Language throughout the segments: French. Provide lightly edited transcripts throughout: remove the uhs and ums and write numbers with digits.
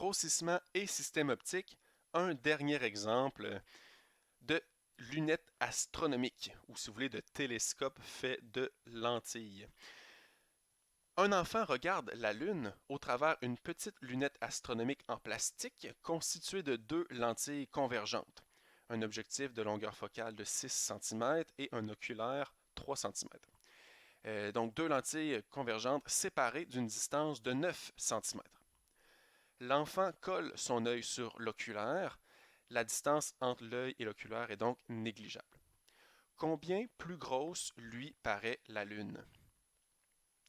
Grossissement et système optique, un dernier exemple de lunettes astronomiques, ou si vous voulez, de télescope fait de lentilles. Un enfant regarde la Lune au travers une petite lunette astronomique en plastique constituée de deux lentilles convergentes, un objectif de longueur focale de 6 cm et un oculaire 3 cm. Donc deux lentilles convergentes séparées d'une distance de 9 cm. L'enfant colle son œil sur l'oculaire. La distance entre l'œil et l'oculaire est donc négligeable. Combien plus grosse lui paraît la Lune?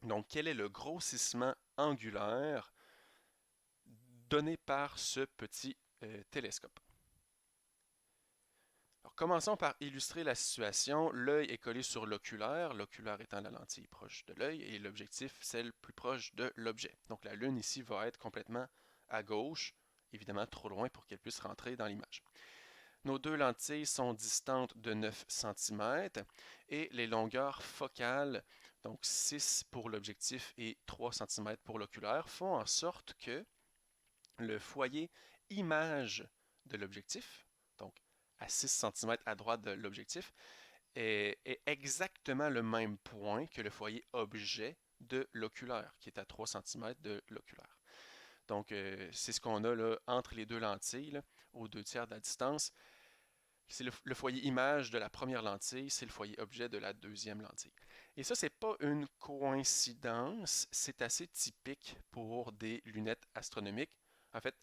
Donc, quel est le grossissement angulaire donné par ce petit télescope? Alors, commençons par illustrer la situation. L'œil est collé sur l'oculaire, l'oculaire étant la lentille proche de l'œil, et l'objectif, celle plus proche de l'objet. Donc, la Lune ici va être complètement à gauche, évidemment trop loin pour qu'elle puisse rentrer dans l'image. Nos deux lentilles sont distantes de 9 cm et les longueurs focales, donc 6 pour l'objectif et 3 cm pour l'oculaire, font en sorte que le foyer image de l'objectif, donc à 6 cm à droite de l'objectif, est exactement le même point que le foyer objet de l'oculaire, qui est à 3 cm de l'oculaire. Donc, c'est ce qu'on a là, entre les deux lentilles, là, aux 2/3 de la distance. C'est le foyer image de la première lentille, c'est le foyer objet de la deuxième lentille. Et ça, c'est pas une coïncidence, c'est assez typique pour des lunettes astronomiques. En fait,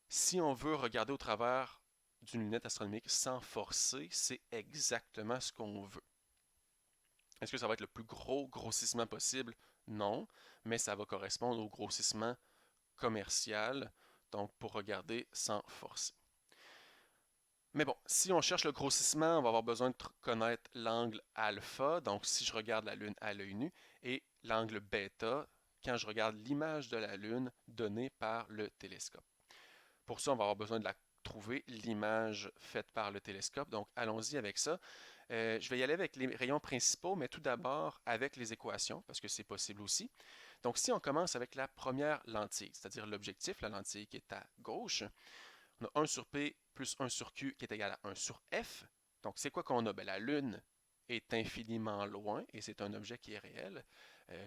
si on veut regarder au travers d'une lunette astronomique sans forcer, c'est exactement ce qu'on veut. Est-ce que ça va être le plus gros grossissement possible? Non, mais ça va correspondre au grossissement commercial, donc pour regarder sans forcer. Mais bon, si on cherche le grossissement, on va avoir besoin de connaître l'angle alpha, donc si je regarde la Lune à l'œil nu, et l'angle bêta quand je regarde l'image de la Lune donnée par le télescope. Pour ça, on va avoir besoin de la trouver, l'image faite par le télescope. Donc, allons-y avec ça. Je vais y aller avec les rayons principaux, mais tout d'abord avec les équations, parce que c'est possible aussi. Donc, si on commence avec la première lentille, c'est-à-dire l'objectif, la lentille qui est à gauche, on a 1 sur P plus 1 sur Q qui est égal à 1 sur F. Donc, c'est quoi qu'on a? Ben, la Lune est infiniment loin et c'est un objet qui est réel,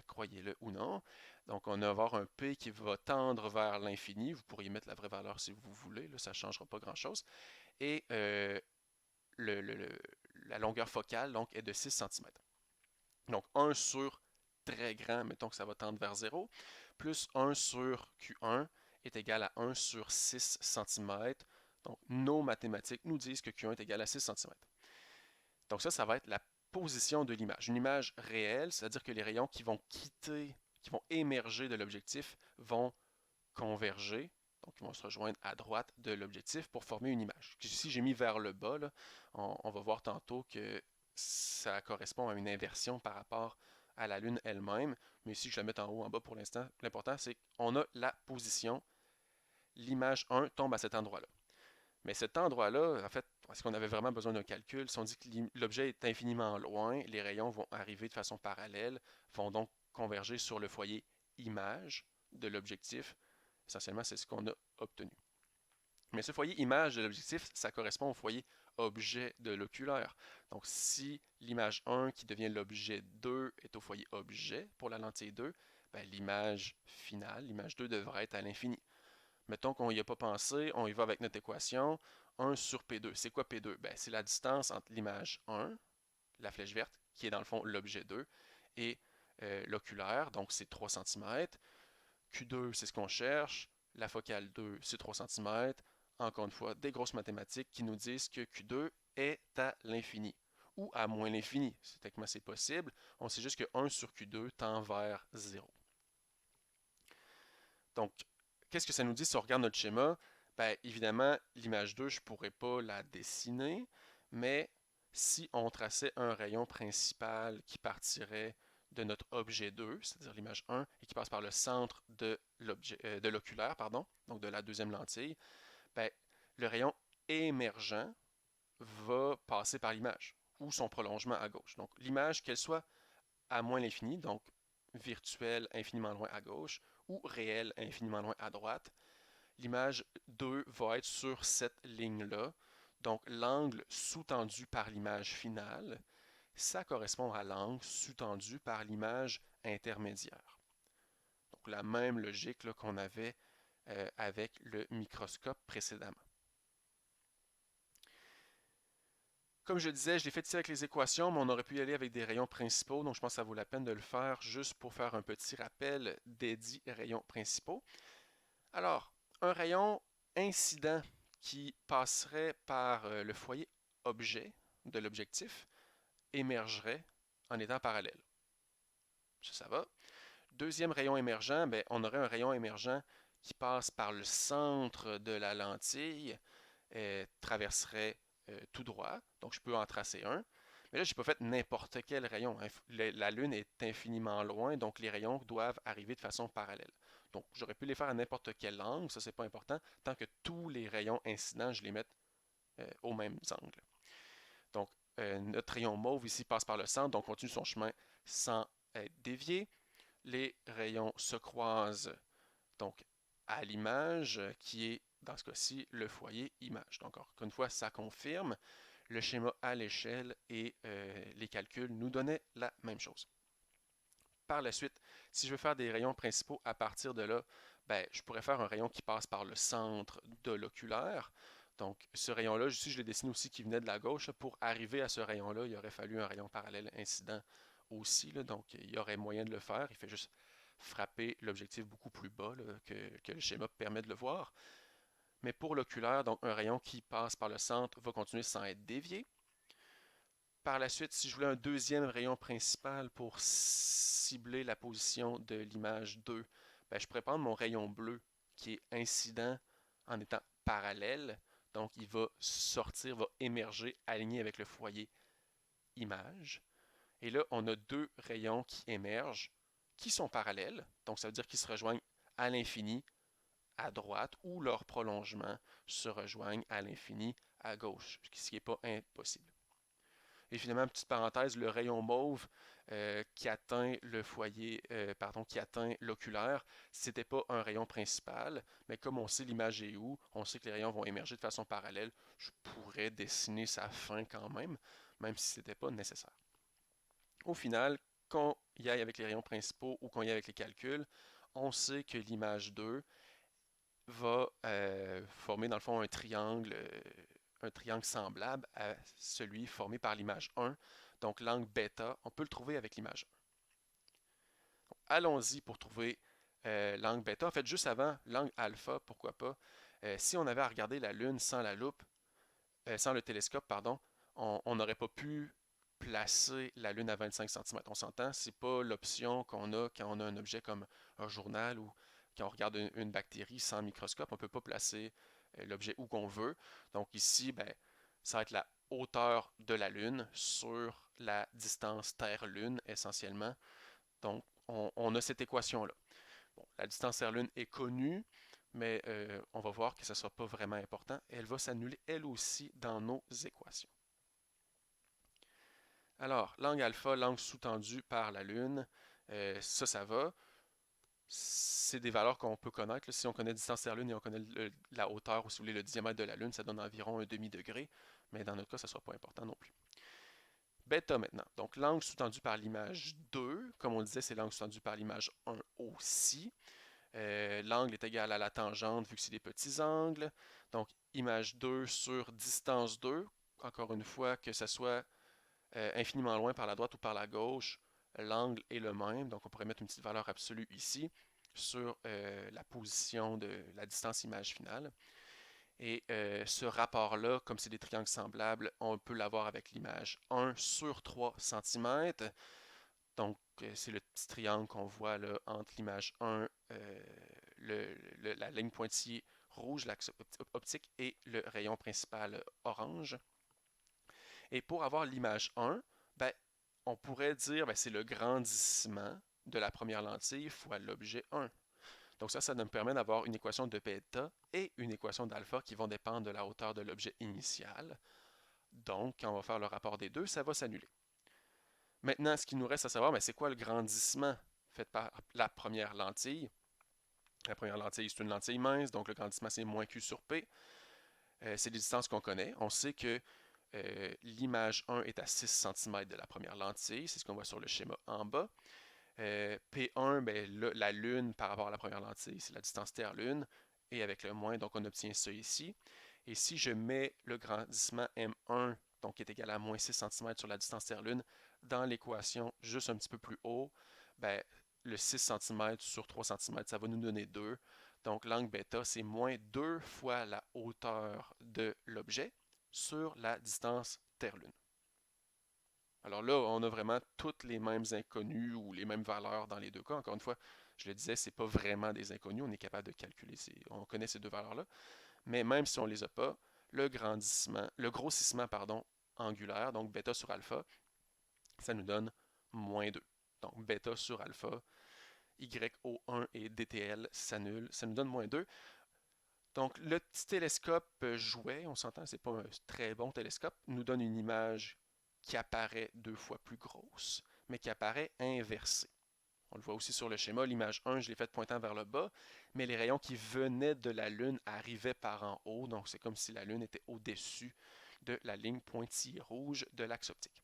croyez-le ou non. Donc, on va avoir un P qui va tendre vers l'infini. Vous pourriez mettre la vraie valeur si vous voulez, là, ça ne changera pas grand-chose. Et le, le, le, la longueur focale donc, est de 6 cm. Donc, 1 sur très grand, mettons que ça va tendre vers 0, plus 1 sur Q1 est égal à 1 sur 6 cm. Donc, nos mathématiques nous disent que Q1 est égal à 6 cm. Donc ça va être la position de l'image. Une image réelle, c'est-à-dire que les rayons qui vont quitter, qui vont émerger de l'objectif vont converger, donc ils vont se rejoindre à droite de l'objectif pour former une image. Si j'ai mis vers le bas, là, on va voir tantôt que ça correspond à une inversion par rapport à la Lune elle-même, mais si je la mets en haut, en bas pour l'instant, l'important c'est qu'on a la position, l'image 1 tombe à cet endroit-là. Mais cet endroit-là, en fait, est-ce qu'on avait vraiment besoin d'un calcul? Si on dit que l'objet est infiniment loin, les rayons vont arriver de façon parallèle, vont donc converger sur le foyer image de l'objectif. Essentiellement, c'est ce qu'on a obtenu. Mais ce foyer image de l'objectif, ça correspond au foyer objet de l'oculaire. Donc, si l'image 1 qui devient l'objet 2 est au foyer objet pour la lentille 2, ben, l'image finale, l'image 2 devrait être à l'infini. Mettons qu'on n'y a pas pensé, on y va avec notre équation. 1 sur P2. C'est quoi P2? Ben, c'est la distance entre l'image 1, la flèche verte, qui est dans le fond l'objet 2, et l'oculaire, donc c'est 3 cm. Q2, c'est ce qu'on cherche. La focale 2, c'est 3 cm. Encore une fois, des grosses mathématiques qui nous disent que Q2 est à l'infini ou à moins l'infini. Techniquement, c'est possible. On sait juste que 1 sur Q2 tend vers 0. Donc, qu'est-ce que ça nous dit si on regarde notre schéma? Bien, évidemment, l'image 2, je ne pourrais pas la dessiner, mais si on traçait un rayon principal qui partirait de notre objet 2, c'est-à-dire l'image 1, et qui passe par le centre de l'oculaire, pardon, donc de la deuxième lentille, ben, le rayon émergent va passer par l'image, ou son prolongement à gauche. Donc, l'image, qu'elle soit à moins l'infini, donc virtuelle infiniment loin à gauche, ou réelle infiniment loin à droite, l'image 2 va être sur cette ligne-là. Donc, l'angle sous-tendu par l'image finale, ça correspond à l'angle sous-tendu par l'image intermédiaire. Donc, la même logique qu'on avait avec le microscope précédemment. Comme je disais, je l'ai fait ici avec les équations, mais on aurait pu y aller avec des rayons principaux, donc je pense que ça vaut la peine de le faire juste pour faire un petit rappel des 10 rayons principaux. Alors, un rayon incident qui passerait par le foyer objet de l'objectif émergerait en étant parallèle. Ça va. Deuxième rayon émergent, ben, on aurait un rayon émergent qui passe par le centre de la lentille, traverserait tout droit, donc je peux en tracer un. Mais là, je n'ai pas fait n'importe quel rayon. La Lune est infiniment loin, donc les rayons doivent arriver de façon parallèle. Donc, j'aurais pu les faire à n'importe quel angle, ça, c'est pas important, tant que tous les rayons incidents, je les mette aux mêmes angles. Donc, notre rayon mauve ici passe par le centre, donc continue son chemin sans être dévié. Les rayons se croisent donc à l'image qui est, dans ce cas-ci, le foyer image. Donc, encore une fois, ça confirme. Le schéma à l'échelle et les calculs nous donnaient la même chose. Par la suite, si je veux faire des rayons principaux à partir de là, ben, je pourrais faire un rayon qui passe par le centre de l'oculaire. Donc, ce rayon-là, ici, je l'ai dessiné aussi qui venait de la gauche. Pour arriver à ce rayon-là, il aurait fallu un rayon parallèle incident aussi. Là, donc, il y aurait moyen de le faire. Il fait juste frapper l'objectif beaucoup plus bas là, que le schéma permet de le voir. Mais pour l'oculaire, donc un rayon qui passe par le centre va continuer sans être dévié. Par la suite, si je voulais un deuxième rayon principal pour cibler la position de l'image 2, ben, je pourrais prendre mon rayon bleu qui est incident en étant parallèle. Donc, il va sortir, va émerger aligné avec le foyer image. Et là, on a deux rayons qui émergent, qui sont parallèles. Donc, ça veut dire qu'ils se rejoignent à l'infini à droite ou leurs prolongements se rejoignent à l'infini à gauche, ce qui n'est pas impossible. Et finalement, petite parenthèse, le rayon mauve qui atteint le foyer, qui atteint l'oculaire, c'était pas un rayon principal, mais comme on sait l'image est où, on sait que les rayons vont émerger de façon parallèle, je pourrais dessiner sa fin quand même si ce n'était pas nécessaire. Au final, qu'on y aille avec les rayons principaux ou qu'on y aille avec les calculs, on sait que l'image 2 va former dans le fond un triangle semblable à celui formé par l'image 1. Donc l'angle bêta, on peut le trouver avec l'image 1. Allons-y pour trouver l'angle bêta. En fait, juste avant, l'angle alpha, pourquoi pas. Si on avait à regarder la Lune sans la loupe, sans le télescope, pardon, on n'aurait pas pu placer la Lune à 25 cm. On s'entend, c'est pas l'option qu'on a quand on a un objet comme un journal ou quand on regarde une bactérie sans microscope, on ne peut pas placer l'objet où qu'on veut. Donc ici, ben, ça va être la hauteur de la Lune sur la distance Terre-Lune essentiellement. Donc on a cette équation-là. Bon, la distance Terre-Lune est connue, mais on va voir que ce ne sera pas vraiment important. Elle va s'annuler elle aussi dans nos équations. Alors, l'angle alpha, l'angle sous-tendu par la Lune, ça va. C'est des valeurs qu'on peut connaître. Là. Si on connaît la distance Terre-Lune et on connaît la hauteur, ou si vous voulez, le diamètre de la Lune, ça donne environ un demi-degré. Mais dans notre cas, ça ne sera pas important non plus. Bêta maintenant. Donc, l'angle sous-tendu par l'image 2, comme on disait, c'est l'angle sous-tendu par l'image 1 aussi. L'angle est égal à la tangente vu que c'est des petits angles. Donc, image 2 sur distance 2. Encore une fois, que ce soit infiniment loin par la droite ou par la gauche, l'angle est le même. Donc, on pourrait mettre une petite valeur absolue ici sur la position de la distance image finale. Et ce rapport-là, comme c'est des triangles semblables, on peut l'avoir avec l'image 1 sur 3 cm. Donc, c'est le petit triangle qu'on voit là, entre l'image 1, la ligne pointillée rouge, l'axe optique, et le rayon principal orange. Et pour avoir l'image 1, ben, on pourrait dire que c'est le grandissement de la première lentille fois l'objet 1. Donc ça nous permet d'avoir une équation de bêta et une équation d'alpha qui vont dépendre de la hauteur de l'objet initial. Donc, quand on va faire le rapport des deux, ça va s'annuler. Maintenant, ce qui nous reste à savoir, c'est quoi le grandissement fait par la première lentille? La première lentille, c'est une lentille mince, donc le grandissement, c'est moins Q sur P. C'est des distances qu'on connaît. On sait que l'image 1 est à 6 cm de la première lentille, c'est ce qu'on voit sur le schéma en bas. P1, ben, la Lune par rapport à la première lentille, c'est la distance Terre-Lune, et avec le moins, donc on obtient ça ici. Et si je mets le grandissement M1, donc qui est égal à moins 6 cm sur la distance Terre-Lune, dans l'équation juste un petit peu plus haut, ben, le 6 cm sur 3 cm, ça va nous donner 2. Donc l'angle bêta, c'est moins 2 fois la hauteur de l'objet sur la distance Terre-Lune. Alors là, on a vraiment toutes les mêmes inconnus ou les mêmes valeurs dans les deux cas. Encore une fois, je le disais, ce n'est pas vraiment des inconnus. On est capable de calculer, on connaît ces deux valeurs-là. Mais même si on ne les a pas, le grossissement angulaire, donc bêta sur alpha, ça nous donne moins 2. Donc bêta sur alpha, YO1 et DTL s'annulent, ça nous donne moins 2. Donc le petit télescope jouet, on s'entend, c'est pas un très bon télescope, nous donne une image qui apparaît 2 fois plus grosse, mais qui apparaît inversée. On le voit aussi sur le schéma, l'image 1, je l'ai faite pointant vers le bas, mais les rayons qui venaient de la Lune arrivaient par en haut, donc c'est comme si la Lune était au-dessus de la ligne pointillée rouge de l'axe optique.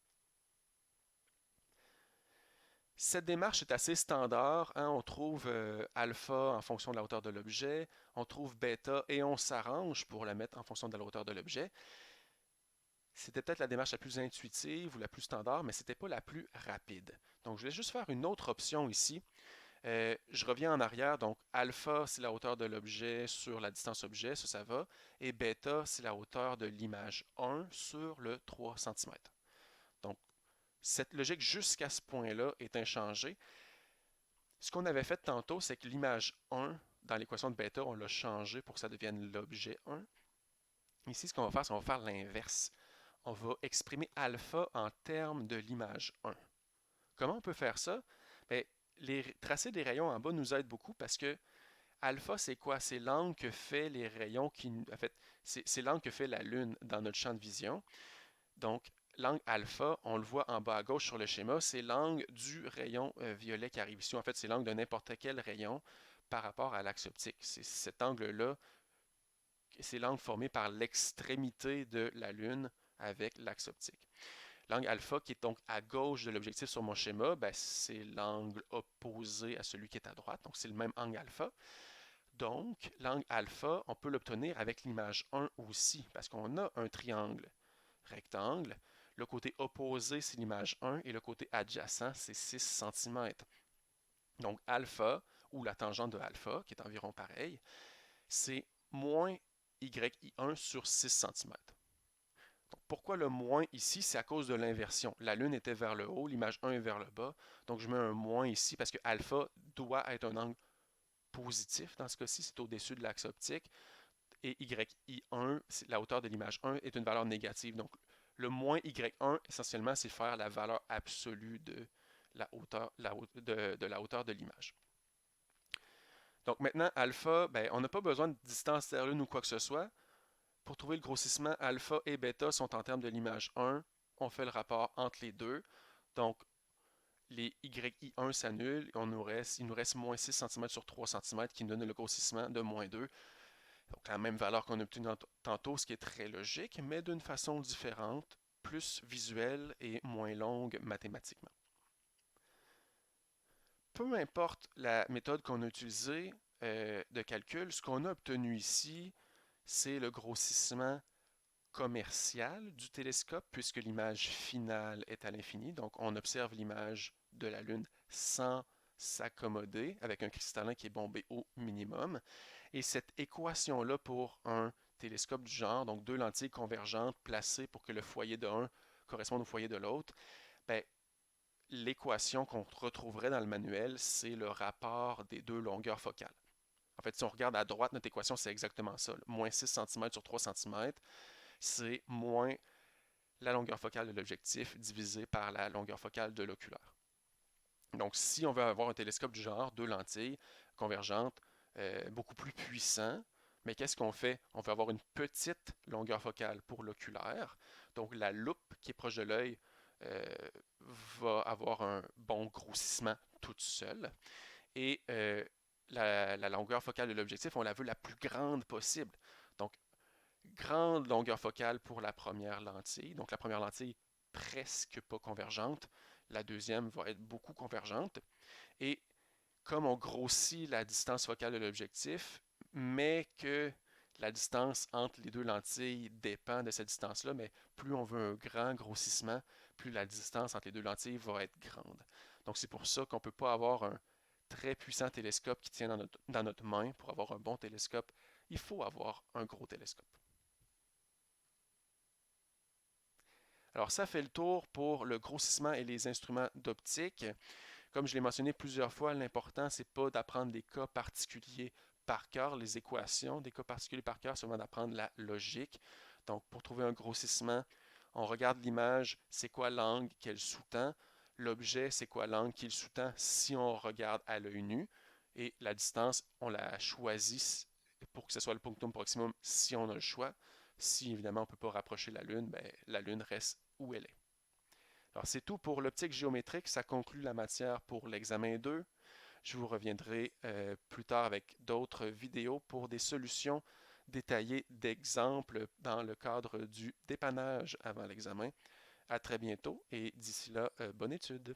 Cette démarche est assez standard, hein? On trouve alpha en fonction de la hauteur de l'objet, on trouve bêta et on s'arrange pour la mettre en fonction de la hauteur de l'objet. C'était peut-être la démarche la plus intuitive ou la plus standard, mais ce n'était pas la plus rapide. Donc je vais juste faire une autre option ici. Je reviens en arrière, donc alpha, c'est la hauteur de l'objet sur la distance objet, ça va, et bêta, c'est la hauteur de l'image 1 sur le 3 cm. Donc, cette logique jusqu'à ce point-là est inchangée. Ce qu'on avait fait tantôt, c'est que l'image 1, dans l'équation de bêta, on l'a changé pour que ça devienne l'objet 1. Ici, ce qu'on va faire, c'est qu'on va faire l'inverse. On va exprimer alpha en termes de l'image 1. Comment on peut faire ça? Bien, les tracés des rayons en bas nous aident beaucoup parce que alpha, c'est quoi? C'est l'angle que fait les rayons en fait, c'est l'angle que fait la Lune dans notre champ de vision. Donc, l'angle alpha, on le voit en bas à gauche sur le schéma, c'est l'angle du rayon violet qui arrive ici. En fait, c'est l'angle de n'importe quel rayon par rapport à l'axe optique. C'est cet angle-là, c'est l'angle formé par l'extrémité de la Lune avec l'axe optique. L'angle alpha qui est donc à gauche de l'objectif sur mon schéma, ben, c'est l'angle opposé à celui qui est à droite, donc c'est le même angle alpha. Donc, l'angle alpha, on peut l'obtenir avec l'image 1 aussi, parce qu'on a un triangle rectangle. Le côté opposé, c'est l'image 1, et le côté adjacent, c'est 6 cm. Donc, alpha, ou la tangente de alpha, qui est environ pareil, c'est moins yi1 sur 6 cm. Donc, pourquoi le moins ici? C'est à cause de l'inversion. La Lune était vers le haut, l'image 1 est vers le bas. Donc, je mets un moins ici parce que alpha doit être un angle positif. Dans ce cas-ci, c'est au-dessus de l'axe optique. Et yi1, la hauteur de l'image 1, est une valeur négative. Donc, le moins y1, essentiellement, c'est faire la valeur absolue de la hauteur de l'image. Donc maintenant, alpha, ben, on n'a pas besoin de distance Terre-Lune ou quoi que ce soit. Pour trouver le grossissement, alpha et bêta sont en termes de l'image 1. On fait le rapport entre les deux. Donc, les yi1 s'annulent. Il nous reste moins 6 cm sur 3 cm qui nous donne le grossissement de moins 2. Donc, la même valeur qu'on a obtenue tantôt, ce qui est très logique, mais d'une façon différente, plus visuelle et moins longue mathématiquement. Peu importe la méthode qu'on a utilisée de calcul, ce qu'on a obtenu ici, c'est le grossissement commercial du télescope, puisque l'image finale est à l'infini. Donc, on observe l'image de la Lune sans s'accommoder, avec un cristallin qui est bombé au minimum. Et cette équation-là pour un télescope du genre, donc deux lentilles convergentes placées pour que le foyer de un corresponde au foyer de l'autre, ben, l'équation qu'on retrouverait dans le manuel, c'est le rapport des deux longueurs focales. En fait, si on regarde à droite, notre équation, c'est exactement ça. Moins 6 cm sur 3 cm, c'est moins la longueur focale de l'objectif divisé par la longueur focale de l'oculaire. Donc, si on veut avoir un télescope du genre, deux lentilles convergentes, beaucoup plus puissant, mais qu'est-ce qu'on fait? On veut avoir une petite longueur focale pour l'oculaire. Donc, la loupe qui est proche de l'œil va avoir un bon grossissement toute seule. Et la longueur focale de l'objectif, on la veut la plus grande possible. Donc, grande longueur focale pour la première lentille. Donc, la première lentille presque pas convergente. La deuxième va être beaucoup convergente. Et comme on grossit la distance focale de l'objectif, mais que la distance entre les deux lentilles dépend de cette distance-là, mais plus on veut un grand grossissement, plus la distance entre les deux lentilles va être grande. Donc c'est pour ça qu'on ne peut pas avoir un très puissant télescope qui tient dans notre main. Pour avoir un bon télescope, il faut avoir un gros télescope. Alors ça fait le tour pour le grossissement et les instruments d'optique. Comme je l'ai mentionné plusieurs fois, l'important, c'est pas d'apprendre des cas particuliers par cœur, les équations des cas particuliers par cœur, c'est vraiment d'apprendre la logique. Donc, pour trouver un grossissement, on regarde l'image, c'est quoi l'angle qu'elle sous-tend. L'objet, c'est quoi l'angle qu'il sous-tend si on regarde à l'œil nu. Et la distance, on la choisit pour que ce soit le punctum proximum si on a le choix. Si évidemment on ne peut pas rapprocher la Lune, ben, la Lune reste où elle est. Alors, c'est tout pour l'optique géométrique. Ça conclut la matière pour l'examen 2. Je vous reviendrai plus tard avec d'autres vidéos pour des solutions détaillées d'exemples dans le cadre du dépannage avant l'examen. À très bientôt et d'ici là, bonne étude.